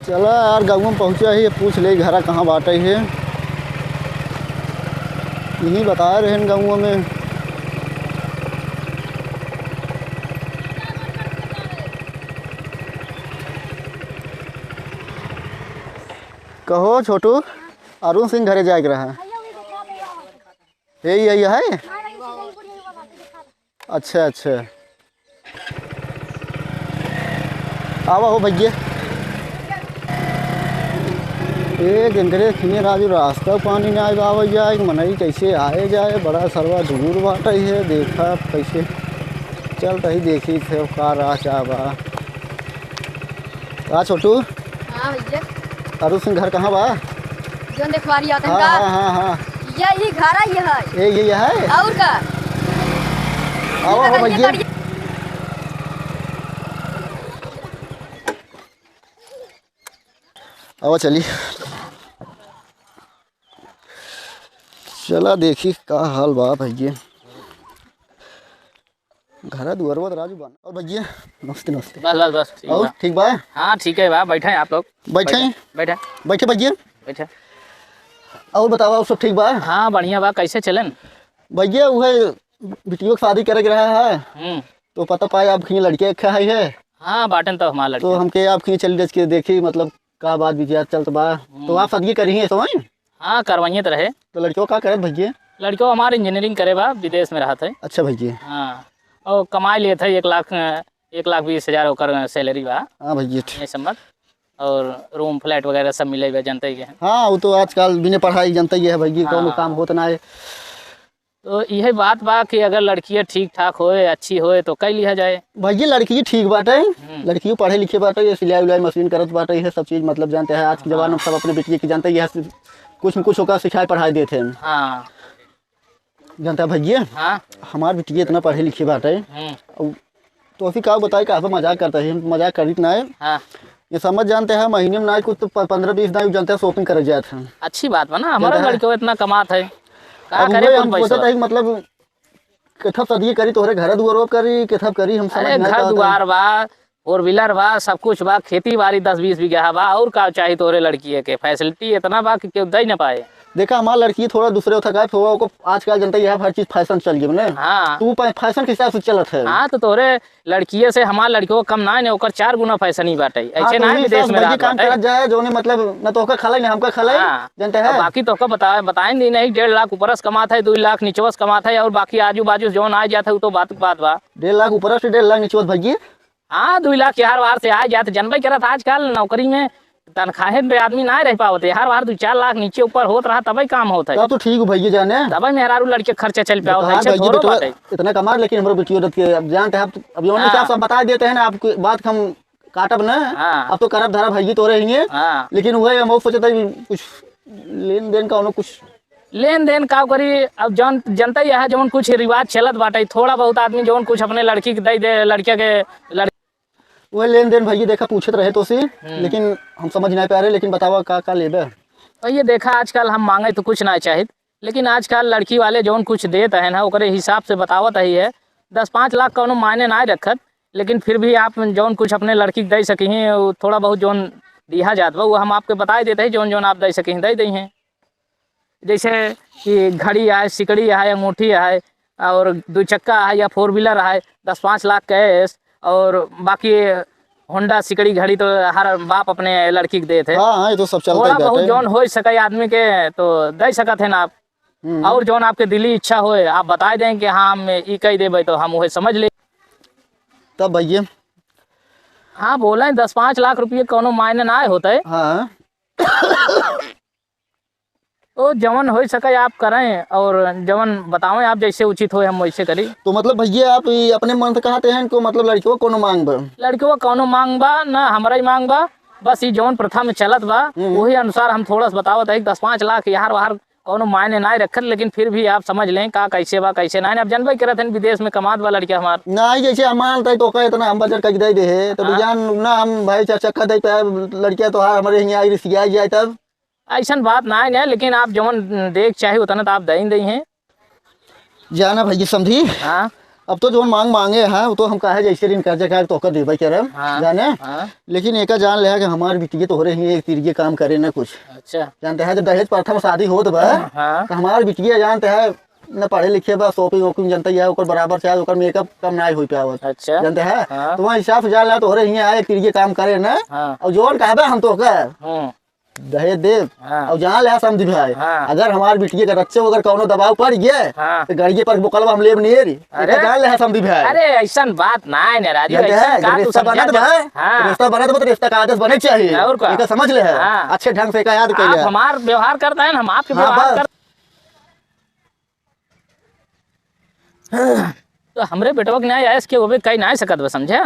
चला यार गाँव में पहुँचा ही पूछ ले घर कहाँ बाटे है। यही बता रहे हैं गाँव में। कहो छोटू अरुण सिंह घरे जाए रहा है। यही है। अच्छा अच्छा आवा हो भैया एक इनकरे खिए राजू रास्ता पानी ना आवे जाए मनई कैसे आए जाए बड़ा सरवा दूर बाटे है। देखा कैसे चल तही देखी थे का राह चाहबा का छोटू। हाँ भैया अरुण सिंह घर कहाँ बा? जो देखवारी आते हैं हाँ का? हाँ हाँ यही घर है। ये है और का आवा हो भैया। आवा चली चला देखी का हाल बा भैया। घर दुआरवा राजू बन और भैया नमस्ते नमस्ते। बस ठीक और बा। ठीक बा? हाँ ठीक है बा बैठे हैं आप लोग बैठे बैठे बैठे भैया। बैठे और बतावा सब ठीक बा? हाँ बढ़िया बा। कैसे चलन भैया वह बिटियों की शादी करे रहा है तो पता पाए आपकी लड़के अच्छा है। हाँ बाटन तो हमारा तो लड़के हमके आपकी चल के देखी मतलब का बात विचार चलत बा। तो आप शादी करी है समझ हाँ करवाइए तो रहे। तो लड़कियों का करे भैया? लड़कों हमारे इंजीनियरिंग करे बा विदेश में रहा थे। अच्छा भैया। हाँ और कमाई लिए थे 1,20,000 होकर सैलरी बा। हाँ भैया ये समझ और रूम फ्लैट वगैरह सब मिले हुए जानते ही हैं। हाँ वो तो आजकल बिना पढ़ाई जनता ही है भैया। हाँ। कौन काम होता ना है। तो यही बात बा कि अगर लड़कियाँ ठीक ठाक होए अच्छी होए तो कई लिया जाए। भैया लड़की ठीक बाटे लड़की पढ़े लिखे बाटे ये सिलाई उलाई मशीन करत बाटे ये सब चीज़ मतलब जानते हैं। आज के जमाने में सब अपने बेटिए की जानते हैं कुछ न कुछ होकर सिखाई पढ़ाई देते हैं। हाँ जानता है भैया हाँ हमारे बेटिए इतना पढ़े लिखे बाटे तो अभी क्या बताए कहाँ पर मजाक करता है। मजाक करी ना है। हाँ ये समझ जानते हैं महीने में ना कुछ तो 15-20 दिन जानते हैं शॉपिंग करे जाते हैं। अच्छी बात बा ना हमारा जानता है। लड़कों इतना कमात है का अब करे वही कौन हम पैसा। सोचते हैं मतलब कथब सदी करी तोहरे घर दुआर करी कथब करी हम समझ अरे नहीं घर पाते। दुआर बा 4 व्हीलर बा सब कुछ बा खेती बाड़ी 10-20 बीघा बा और का चाहिए तोरे लड़की के फैसिलिटी इतना बा कि क्यों दे ना पाए। देखा हमारा लड़की थोड़ा दूसरे होता है थोड़ा को आजकल जनता यह हर चीज फैशन चल गई ना। हाँ तू फैशन के हिसाब से चलत है। हाँ तो तोरे लड़किए से हमार लड़कियों को कम ना है ओकर 4 गुना फैशन ही बाटे हाँ, ऐसे तो ना वही विदेश हिसाब में से रहा काम करत जाए जो ने मतलब न तो होकर खलाई ना हमका खलाई जानते हैं। बाकी तो बताए नहीं 1.5 लाख ऊपर से कमाता है 2 लाख नीचे से कमाता है और बाकी आजू बाजू जो आ जाता है तो बात बा 1.5 लाख ऊपर से 1.5 लाख नीचे भैया। हाँ 2 लाख हर बार से आ जाते जनबे करत आजकल नौकरी में तनख्वाहें पे आदमी ना रह पाते हर बार 2-4 लाख नीचे ऊपर होत रहा तभी काम होता है। तो ठीक भैया जाने तभी मेहरारू लड़के खर्चे चल पाओ हाँ, भैया बेटवा इतना कमा लेकिन हमारे बेटियों के अब जानते हैं अब ये हाँ। सब बता देते हैं ना आपकी बात हम काटब ना। हाँ। अब तो करब धरब भैया तो रही है। हाँ लेकिन वही हम सोचते हैं कुछ लेन देन का उन्होंने कुछ लेन देन का करी अब जौन जनता यह जौन कुछ रिवाज चलत बाटे थोड़ा बहुत आदमी जौन कुछ अपने लड़की के दे लड़के के वह लेन देन भैया देखा पूछत रहे तो सी लेकिन हम समझ नहीं पा रहे। लेकिन बतावा का लेबे ये देखा आजकल हम मांगे तो कुछ ना चाहिए लेकिन आजकल लड़की वाले जौन कुछ देते हैं ना ओकरे हिसाब से बतावत ही है 10-5 लाख का मायने ना रखत लेकिन फिर भी आप जौन कुछ अपने लड़की दे सकी हैं थोड़ा बहुत जौन दिया जात बा वो हम आपके बता देते हैं जौन आप दे सकें दे दी हैं। जैसे कि घड़ी है सिकड़ी है अंगूठी है और 2 चक्का है या 4 व्हीलर है 10-5 लाख कैश और बाकी होंडा सिकड़ी घड़ी तो हर बाप अपने लड़की के दे थे। हाँ ये तो सब चलता थोड़ा ही बहुत बाटे। जौन हो सके आदमी के तो दे सकत है ना आप। और जौन आपके दिली इच्छा होए आप बता दें कि हाँ हम ई कह देवे तो हम वही समझ ले तब भैया हाँ बोले 10-5 लाख रुपये कोनो मायने ना होते हाँ तो जवन हो सके आप करें और जवन बतावें आप जैसे उचित हो हम वैसे करी। तो मतलब भैया आप ये अपने मन से कहते हैं को मतलब लड़कियों को कोनो मांग बा लड़कियों का कोनो मांग बा ना हमारा ही मांग बा बस ये जौन प्रथा में चलत बा वही अनुसार हम थोड़ा सा बतावत है 10-5 लाख यार बाहर कोनो मायने ना रखत लेकिन फिर भी आप समझ लें का कैसे बा कैसे ना अब जनबे करत हैं विदेश में कमात बा लड़कियां हमार ना जैसे हम मानते तो कहे इतना हम बजट कर दे दे तो जान ना हम भाई चक्का दे पे लड़कियां तो हमारे यहाँ आई सिया जाए तब ऐसा बात ना है लेकिन आप जवन देख चाहे उतना तो आप दे ही हैं जाना भैया समझी। हाँ अब तो जो मांगे हैं वो तो हम कहे जैसे ऋण कर्जा का तो कर देवे करे हाँ, जाने हाँ, लेकिन एक जान ले कि हमारे बिटिया तो हो रही है एक तीरिये काम करे ना कुछ अच्छा, जानते हैं जब दहेज प्रथम शादी होत बा हाँ, तो हमारे बिटिया जानते हैं न पढ़े लिखे बा शॉपिंग वॉपिंग जनता है ओकर बराबर चाहे ओकर मेकअप कम ना हो पावत अच्छा, जानते हैं हाँ, तो वहाँ हिसाब से जान ला तो हो रही है एक तीरिये काम करे ना हाँ, और जोन कहबे हम तो कर दहेज दे हाँ, और जहाँ ले समझ भाई हाँ, अगर हमारे बिटिया के रच्चे अगर कौनो दबाव पड़ गए हाँ, तो गाड़िए पर बुकलवा हम लेब नहीं री अरे? जान ले समझ भाई अरे ऐसा बात ना है ना राजू, जानते ऐसन हैं का जब तू रिश्ता समझा बनत जा- भाई हाँ, रिश्ता बनत बा तो रिश्ता का आदेश बने चाहिए और का? एक समझ ले है हाँ। अच्छे ढंग से का याद आप कर हमार व्यवहार करता है, हम आपके हाँ, व्यवहार बस। कर तो हमरे बेटवा के न्याय ऐस के होबे कहीं ना सकत बा समझे।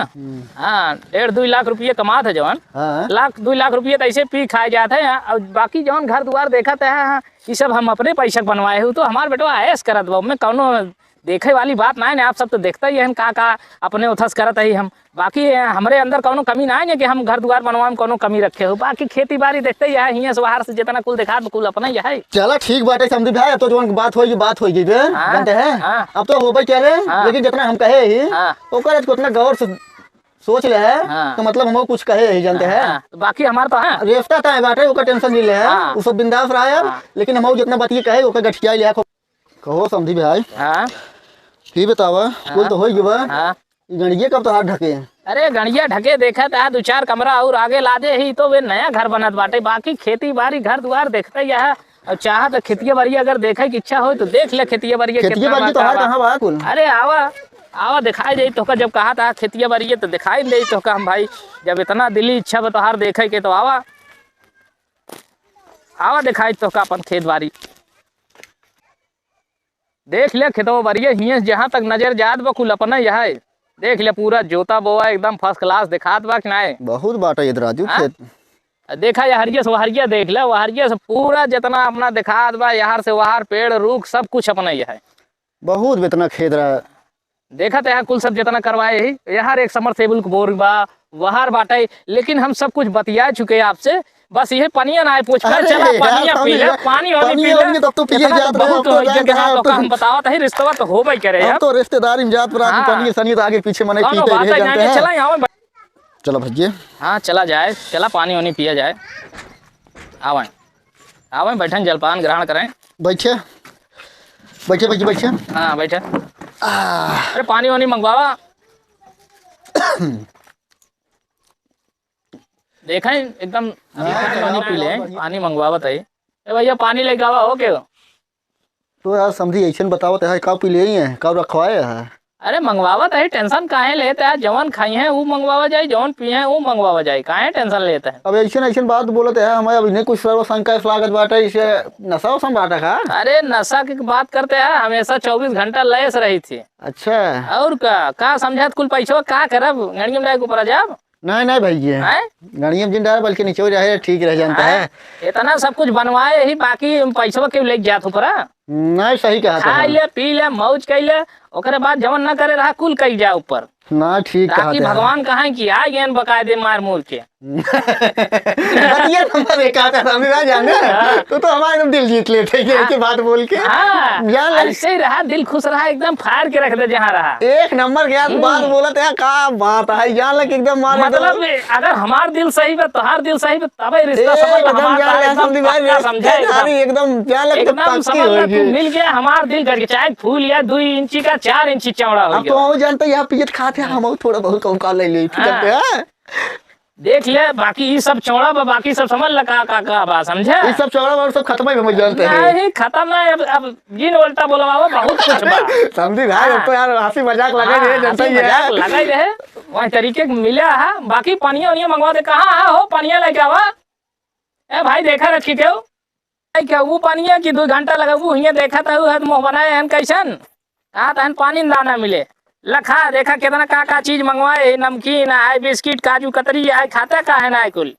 हाँ 1.5-2 लाख रुपये कमात है जवान, हाँ 1-2 लाख रुपये तो ऐसे पी खाए जाते हैं और बाकी जवान घर द्वार देखा है हाँ, ये सब हम अपने पैसा बनवाए हो तो हमारे बेटवा ऐस करत बा में कौनो देखे वाली बात ना है ना। आप सब तो देखते ही हैं का अपने उथस करत ही हम, बाकी हमरे अंदर कौनो कमी ना है कि हम घर द्वार बनवाए में कौनो कमी रखे हो। बाकी खेती बाड़ी देखते ही है हियाँ से बाहर से जितना कुल देखा कुल अपना ही है। चलो ठीक बात है समझ भाई अब तो जो बात होगी बे हाँ, जानते हैं हाँ, अब तो हो भाई क्या रे हाँ, लेकिन जितना हम कहे ही हाँ, ओकर उतना गौर से सोच ले है हाँ, तो मतलब हम कुछ कहे ही जानते हैं हाँ, तो बाकी हमारा तो है रिश्ता था बाटे ओकर टेंशन नहीं ले है हाँ, वो सब बिंदास रहा है हाँ, लेकिन हम जितना बतिए कहे ओकर गठिया लिया कहो समझी भाई हाँ, ही बतावा कुल तो हो गया हाँ। गणिये कब तो हाथ ढके अरे गणिया ढके देखा था 2-4 कमरा और आगे लादे ही तो वे नया घर बनत बाटे। बाकी खेती बाड़ी घर द्वार देखते ही है और चाह तो खेतिया बाड़ी अगर देखे की इच्छा हो तो देख ले खेतिया बाड़ी खेतिये बाड़ी तो है कहाँ बा कुल अरे आवा आवा दिखाई दे तो जब कहा था खेतिया बाड़ी तो दिखाई दे तो हम भाई जब इतना दिली इच्छा बतोहार देखे के तो आवा आवा दिखाई तो अपन खेत बाड़ी देख ले खेतों बाड़ी हियाँ जहाँ तक नजर जात बा कुल अपना यह है देख ले पूरा जोता बोआ एकदम फर्स्ट क्लास दिखात बा कि ना बहुत बाटा ये राजू हाँ? खेत देखा ये हरिया से वहरिया देख ले वहरिया से पूरा जितना अपना दिखात बा यहाँ से वहार पेड़ रूख सब कुछ अपना ही है। बहुत बेतना खेत रहा देखा तो यहाँ कुल सब जितना करवाए ही यहाँ एक समरसेबुल बोर बा वहार बाटे लेकिन हम सब कुछ बतिया चुके आपसे बस ये पनिया ना है पूछ कर अरे चला यार, पनिया पी ले पानी होने पी ले तब तो पिए इतना जात तो रहे, बहुत अब तो हो गया कि हाँ, अब तो तो- हम बतावत है रिश्ता तो हो भाई करे हम यार तो रिश्तेदारी में जात पर हाँ। पनीर सनी तो आगे पीछे मने कौनो पीते बात रहे है जानते यहाँ हैं चला यहाँ चलो भैया हाँ चला जाए चला पानी वानी पिया जाए आवे आवे बैठन जलपान ग्रहण करें बैठे बैठे बैठे बैठे हाँ बैठे अरे पानी वानी मंगवावा देखा एकदम पानी वानी पी ले पानी मंगवावत है भैया पानी लेके आवा हो के तो यार समझी ऐसे बताओ तो कब पी ले हैं कब रखवाए है अरे मंगवावत है टेंशन काहे लेते है जवन खाई है वो मंगवावा जाए जवन पिए है वो मंगवावा जाए काहे टेंशन लेते है। अब ऐसे ऐसे बात बोलते हैं हमारे अभी नहीं कुछ सर्व शंका स्वागत बाटा इसे नशा वसा बाटा का अरे नशा की बात करते हैं हमेशा 24 घंटा लैस रही थी अच्छा और का समझात कुल पैसा का करब गणियम डाय ऊपर जाब नहीं नहीं भैया हैं गणियम जिन डाल बल्कि नीचे रहे ठीक रह जानता है इतना सब कुछ बनवाए ही बाकी पैसा क्यों लेके जात ऊपर नहीं सही कहा खा था ले पी ले मौज कैले ओकरे बाद जवन न करे रहा कुल कही जा ऊपर ना ठीक कहा ताकि भगवान कहा कि आ गए बकायदे मार मूर के बतिया नंबर 1 आता है हमें जाने तो हमारा एकदम दिल जीत लेते हैं ये की बात बोल के हाँ जान ले ऐसे ही रहा दिल खुश रहा एकदम फाड़ के रख दे जहाँ रहा एक नंबर गया बात बोलते हैं का बात है जान लग एकदम मारे मतलब अगर हमार दिल सही है तोहार दिल सही है तबे रिश्ता समझ एकदम हमारा जान ले एकदम समझी भाई पक्का समझे सारी एकदम जान लग एकदम पक्की समझ ले होगी तू मिल गया हमार दिल करके चाहे फूल या 2 इंची का 4 इंची चौड़ा हो अब तो गया हम जानते यहाँ पियत खाते हैं हम थोड़ा बहुत कम का ले ले हाँ। जानते हैं देख ले बाकी ये सब चौड़ा बा बाकी सब समझ लगा का बा समझे ये सब चौड़ा वाला सब खत्म ही हम जानते हैं नहीं खत्म नहीं अब जिन उल्टा बोलवावा बहुत कुछ बा समझी भाई अब तो यार हंसी मजाक लगे रहे जानते ही है लगा ही रहे वही तरीके के मिला है बाकी पानिया वानिया मंगवा दे कहाँ है हो पानिया लेके आवा ए भाई देखा रखी क्यों क्या वो पानिया की 2 घंटा लगा वो हिया देखा था वो मुँह बनाए हन कैसन तहन पानी दाना मिले लखा देखा कितना का चीज मंगवाए नमकीन आए बिस्किट काजू कतरी आए खाता का है ना कुल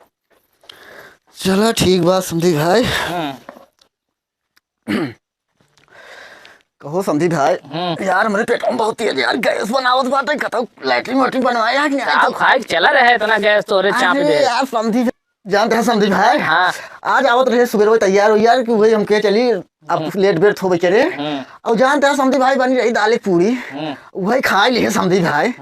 चलो ठीक बात समझी भाई कहो समझी भाई यार मेरे पेट में बहुत तेज यार गैस बनावत बात है कतो लैट्रिन वाट्रिन बनवाया कि नहीं खाए चला रहे इतना गैस तोरे चाप अरे दे यार समझी जानते हैं समझी भाई। हाँ। आज आवत रहे सुबह वो तैयार हो यार कि वही हम के चली अब लेट बेट हो बेचारे। और जानते हैं समझी भाई बनी रही दाल पूरी वही खा लिए समझी भाई।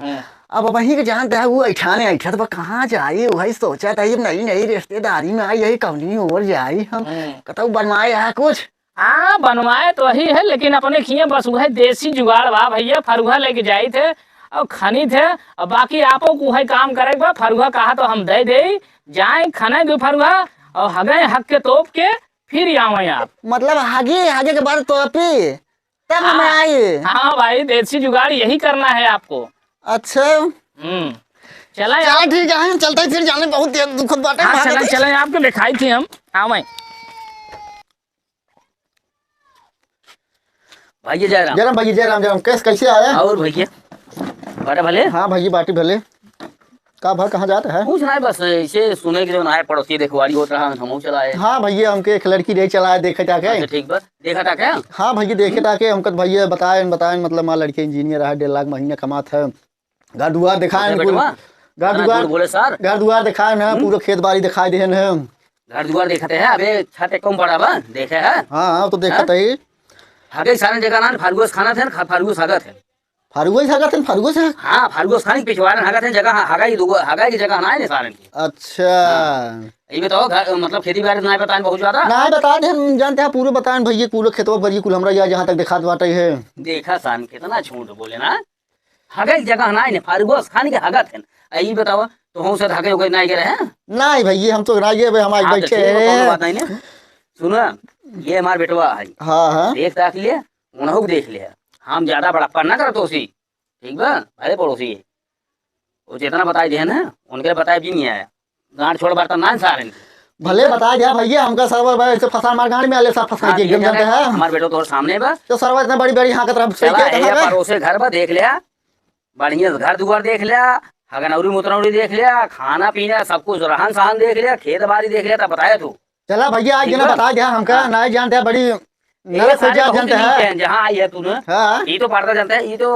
अब वही के जानते हैं वो ऐठाने ऐठा तो कहाँ जाए वही सोचा था ये नई नई रिश्तेदारी में आई यही कौनी और जाए हम कतौ बनवाए है कुछ। हाँ बनवाए तो वही है लेकिन अपने खिए बस वही देसी जुगाड़ बा भैया। फरुहा लेके जाई थे और खनी थे और बाकी आपो को वही काम करे बा। फरुहा कहा तो हम दे जाए खाने दो फरुहा और हगे हक के तोप के फिर आवे आप। मतलब आगे आगे के बाद तो अपी तब हमें आई। हाँ भाई देसी जुगाड़ यही करना है आपको। अच्छा चला चल ठीक है चलते हैं फिर जाने बहुत देर दुखद बात है। हाँ चले आपको दिखाई थी हम। हाँ भाई भाई जयराम जयराम भाई जयराम कैसे आया। और भैया बड़े भले। हाँ भाई बाटी भले का भर कहाँ जाता है। पूछ रहा है बस इसे सुने के जो ना है पड़ोसी देखवारी होता रहा हम चलाए। हाँ भैया हमके एक लड़की रही चलाए देखे ताके। अच्छा ठीक बस देखा था क्या। हाँ भैया देखे ताके हमको भैया बताए मतलब माँ लड़के इंजीनियर है 1.5 लाख महीने कमात है। घर दुआर दिखाए बोले सर घर दुआर दिखाए ना पूरा खेत बाड़ी दिखाई दे है। घर दुआर देखते हैं अबे छत कम पड़ा बा देखे है। हाँ तो देखा था हगे सारे जगह ना फारगोस खाना थे ना फारगोस हगा थे फारगोस हगा थे फारगोस है। हाँ फारगोस खाने पिछवाड़े हगा थे जगह हगा की जगह ना है सारे की। अच्छा ये बताओ मतलब खेती बाड़ी ना बताएं बहुत ज्यादा ना बता दे हम जानते हैं पूरे बताएं भैया पूरे खेतों भरिए कुल हमरा यहाँ जहाँ तक दिखात बाटे है। देखा सान कितना झूठ बोले ना हगा की जगह ना है फारगोस खाने के हगा थे। ये बताओ तो हम से हगे उगे नहीं गए हैं। नहीं भैया हम तो रागे हम आज बैठे हैं। बात नहीं ना सुनो ये हमार बेटवा है। हाँ हाँ देख लिया उन्होंने देख लिया हम ज्यादा बड़प्पा ना करते उसी ठीक बा भले पड़ोसी है वो जितना बताए दिए ना उनके बताए भी नहीं आया गांठ छोड़ बर्तन ना सारे भले बता दिया भैया हमका सर्वर भाई ऐसे फसा मार गाड़ी में आले सब फसा के एकदम जानते हैं। हमारे बेटो तो सामने बा तो सर्वर इतना बड़ी बड़ी यहाँ का तरफ सही चला क्या है पड़ोसे घर बा देख लिया बढ़िया घर दुआर देख लिया हगनौरी मुतनौरी देख लिया खाना पीना सब कुछ रहन सहन देख लिया खेत बाड़ी देख लिया तब बताया तू। चला भैया आज जना बता दिया हमका नहीं जानते हैं बड़ी नरक हो जा जानते हैं जहाँ आई है तूने हाँ ये तो पड़ता जानता है ये तो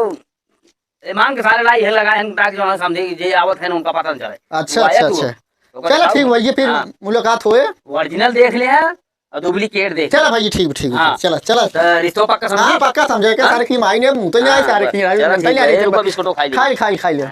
ईमान के सारे लाई है लगाए हैं ताकि जो समझे जे आवत है उनका पता न चले। अच्छा अच्छा अच्छा चलो ठीक भैया फिर मुलाकात हुए ओरिजिनल देख लिया और डुप्लीकेट देख चला भैया ठीक ठीक चला चला रिश्तों पक्का समझे। हाँ पक्का समझे क्या सारे की मायने मुँह तो नहीं आए सारे की बिस्कुट खाई खाई खाई खाई ले।